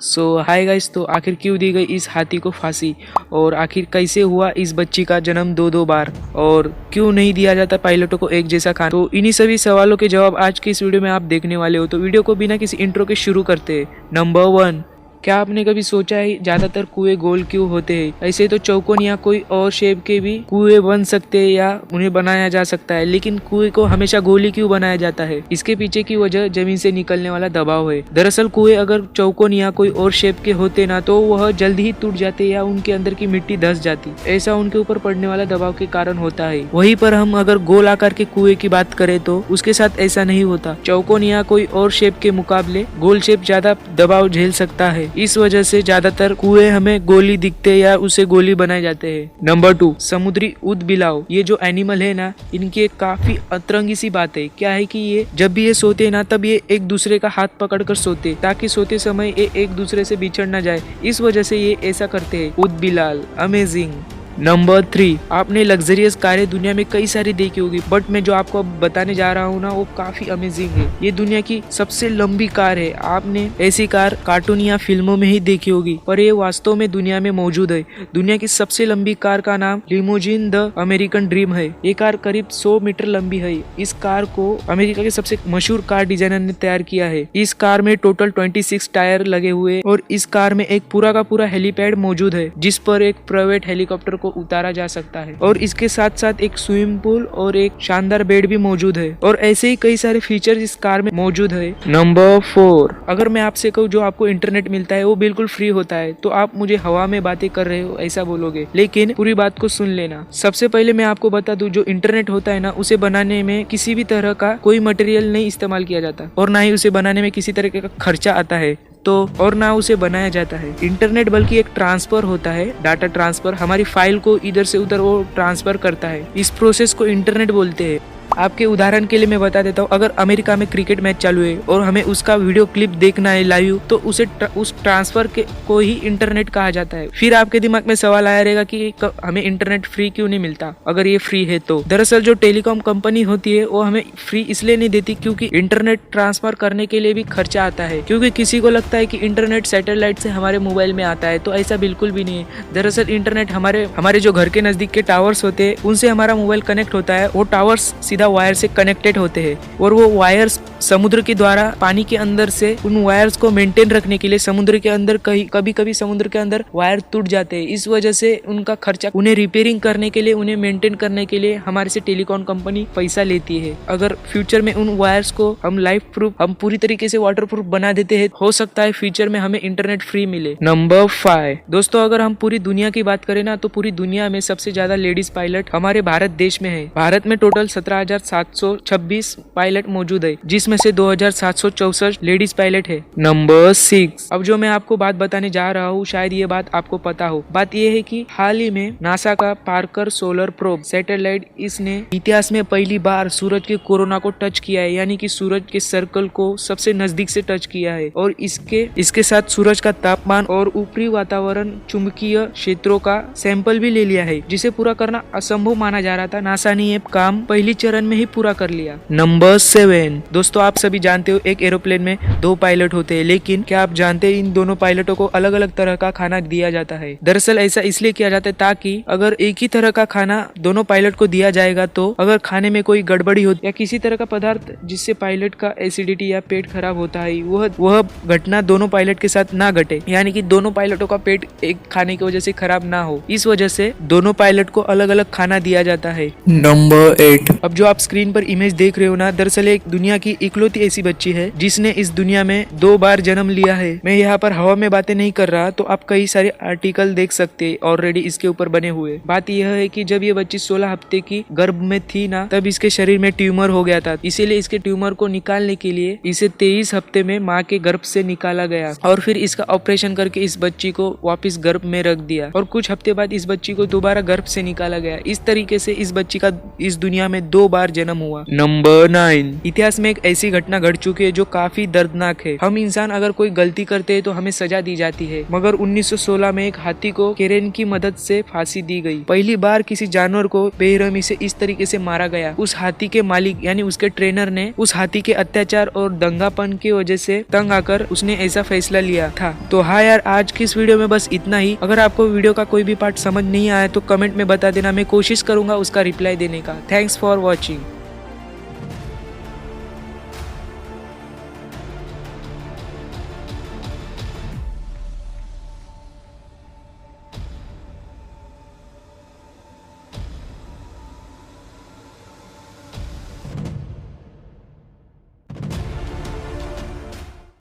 सो hi guys, तो आखिर क्यों दी गई इस हाथी को फांसी और आखिर कैसे हुआ इस बच्ची का जन्म दो बार और क्यों नहीं दिया जाता पायलटों को एक जैसा खाना। तो इन्हीं सभी सवालों के जवाब आज की इस वीडियो में आप देखने वाले हो। तो वीडियो को बिना किसी इंट्रो के शुरू करते हैं। नंबर 1, क्या आपने कभी सोचा है ज्यादातर कुएं गोल क्यों होते हैं? ऐसे तो चौकोन या कोई और शेप के भी कुएं बन सकते हैं या उन्हें बनाया जा सकता है, लेकिन कुएं को हमेशा गोल ही क्यों बनाया जाता है? इसके पीछे की वजह जमीन से निकलने वाला दबाव है। दरअसल कुएं अगर चौकोन या कोई और शेप के होते ना तो वह जल्दी ही टूट जाते या उनके अंदर की मिट्टी धंस जाती। ऐसा उनके ऊपर पड़ने वाला दबाव के कारण होता है। वहीं पर हम अगर गोल आकार के कुएं की बात करें तो उसके साथ ऐसा नहीं होता। चौकोन या कोई और शेप के मुकाबले गोल शेप ज्यादा दबाव झेल सकता है। इस वजह से ज्यादातर कुएं हमें गोली दिखते या उसे गोली बनाए जाते हैं। नंबर 2, समुद्री ऊदबिलाव। ये जो एनिमल है ना, इनकी एक काफी अतरंगी सी बात है। क्या है कि ये जब भी ये सोते हैं ना तब ये एक दूसरे का हाथ पकड़कर सोते, ताकि सोते समय ये एक दूसरे से बिछड़ ना जाए। इस वजह से ये ऐसा करते हैं। ऊदबिलाव अमेजिंग। नंबर 3, आपने लग्जरियस कारें दुनिया में कई सारी देखी होगी, बट मैं जो आपको अब बताने जा रहा हूँ ना वो काफी अमेजिंग है। ये दुनिया की सबसे लंबी कार है। आपने ऐसी कार कार्टून या फिल्मों में ही देखी होगी, पर ये वास्तव में दुनिया में मौजूद है। दुनिया की सबसे लंबी कार का नाम लिमोजिन द अमेरिकन ड्रीम है। ये कार करीब 100 मीटर लंबी है। इस कार को अमेरिका के सबसे मशहूर कार डिजाइनर ने तैयार किया है। इस कार में टोटल 26 टायर लगे हुए और इस कार में एक पूरा का पूरा हेलीपैड मौजूद है, जिस पर एक प्राइवेट हेलीकॉप्टर को उतारा जा सकता है। और इसके साथ साथ एक स्विमिंग पूल और एक शानदार बेड भी मौजूद है। और ऐसे ही कई सारे फीचर इस कार में मौजूद है। नंबर 4, अगर मैं आपसे कहूँ जो आपको इंटरनेट मिलता है वो बिल्कुल फ्री होता है तो आप मुझे हवा में बातें कर रहे हो ऐसा बोलोगे, लेकिन पूरी बात को सुन लेना। सबसे पहले मैं आपको बता दूं, जो इंटरनेट होता है ना उसे बनाने में किसी भी तरह का कोई मटेरियल नहीं इस्तेमाल किया जाता और ना ही उसे बनाने में किसी तरह का खर्चा आता है और ना उसे बनाया जाता है। इंटरनेट बल्कि एक ट्रांसफर होता है, डाटा ट्रांसफर। हमारी फाइल को इधर से उधर वो ट्रांसफर करता है। इस प्रोसेस को इंटरनेट बोलते हैं। आपके उदाहरण के लिए मैं बता देता हूँ, अगर अमेरिका में क्रिकेट मैच चालू है और हमें उसका वीडियो क्लिप देखना है लाइव, तो उस ट्रांसफर को ही इंटरनेट कहा जाता है। फिर आपके दिमाग में सवाल आया रहेगा कि हमें इंटरनेट फ्री क्यों नहीं मिलता अगर ये फ्री है तो। दरअसल जो टेलीकॉम कंपनी होती है वो हमें फ्री इसलिए नहीं देती क्योंकि इंटरनेट ट्रांसफर करने के लिए भी खर्चा आता है। क्योंकि किसी को लगता है कि इंटरनेट सैटेलाइट से हमारे मोबाइल में आता है, तो ऐसा बिल्कुल भी नहीं है। दरअसल इंटरनेट हमारे जो घर के नजदीक के टावर्स होते हैं उनसे हमारा मोबाइल कनेक्ट होता है। वो टावर्स सीधा वायर से कनेक्टेड होते हैं और वो वायर्स समुद्र के द्वारा पानी के अंदर से उन वायर्स को मेंटेन रखने के लिए समुद्र के अंदर कभी कभी समुद्र के अंदर वायर टूट जाते हैं। इस वजह से उनका खर्चा, उन्हें रिपेयरिंग करने के लिए, उन्हें मेंटेन करने के लिए हमारे से टेलीकॉम कंपनी पैसा लेती है। अगर फ्यूचर में उन वायर्स को हम लाइफ प्रूफ, हम पूरी तरीके से वाटर प्रूफ बना देते हैं, हो सकता है फ्यूचर में हमें इंटरनेट फ्री मिले। नंबर 5, दोस्तों अगर हम पूरी दुनिया की बात करें ना तो पूरी दुनिया में सबसे ज्यादा लेडीज पायलट हमारे भारत देश में है। भारत में टोटल 17,726 पायलट मौजूद है, जिसमें से 2,764 लेडीज पायलट है। नंबर 6, अब जो मैं आपको बात बताने जा रहा हूँ शायद ये बात आपको पता हो। बात ये है कि हाल ही में नासा का पार्कर सोलर प्रोब सैटेलाइट, इसने इतिहास में पहली बार सूरज के कोरोना को टच किया है, यानी कि सूरज के सर्कल को सबसे नजदीक से टच किया है। और इसके साथ सूरज का तापमान और ऊपरी वातावरण चुंबकीय क्षेत्रों का सैंपल भी ले लिया है, जिसे पूरा करना असंभव माना जा रहा था। नासा ने ये काम पहली चरण में ही पूरा कर लिया। नंबर 7, दोस्तों आप सभी जानते हो एक एरोप्लेन में 2 पायलट होते हैं, लेकिन क्या आप जानते हैं इन दोनों पायलटों को अलग अलग तरह का खाना दिया जाता है? दरअसल ऐसा इसलिए किया जाता है ताकि अगर एक ही तरह का खाना दोनों पायलट को दिया जाएगा तो अगर खाने में कोई गड़बड़ी हो या किसी तरह का पदार्थ जिससे पायलट का एसिडिटी या पेट खराब होता है, वह घटना दोनों पायलट के साथ ना घटे, यानी कि दोनों पायलटों का पेट एक खाने की वजह से खराब ना हो। इस वजह से दोनों पायलट को अलग अलग खाना दिया जाता है। नंबर 8, अब जो आप स्क्रीन पर इमेज देख रहे हो ना, दरअसल एक दुनिया की इकलौती ऐसी बच्ची है जिसने इस दुनिया में 2 बार जन्म लिया है। मैं यहाँ पर हवा में बातें नहीं कर रहा, तो आप कई सारे आर्टिकल देख सकते हैं ऑलरेडी इसके ऊपर बने हुए। बात यह है कि जब ये बच्ची 16 हफ्ते की गर्भ में थी ना, तब इसके शरीर में ट्यूमर हो गया था। इसीलिए इसके ट्यूमर को निकालने के लिए इसे 23 हफ्ते में माँ के गर्भ से निकाला गया और फिर इसका ऑपरेशन करके इस बच्ची को वापस गर्भ में रख दिया और कुछ हफ्ते बाद इस बच्ची को दोबारा गर्भ से निकाला गया। इस तरीके से इस बच्ची का इस दुनिया में 2 बार जन्म हुआ। नंबर 9, इतिहास में एक ऐसी घटना घट चुकी है जो काफी दर्दनाक है। हम इंसान अगर कोई गलती करते हैं तो हमें सजा दी जाती है, मगर 1916 में एक हाथी को केरेन की मदद से फांसी दी गई। पहली बार किसी जानवर को बेरहमी से इस तरीके से मारा गया। उस हाथी के मालिक यानी उसके ट्रेनर ने उस हाथी के अत्याचार और दंगापन की वजह से तंग आकर उसने ऐसा फैसला लिया था। तो हाँ यार, आज की इस वीडियो में बस इतना ही। अगर आपको वीडियो का कोई भी पार्ट समझ नहीं आया तो कमेंट में बता देना, मैं कोशिश करूंगा उसका रिप्लाई देने का। Thanks for watching.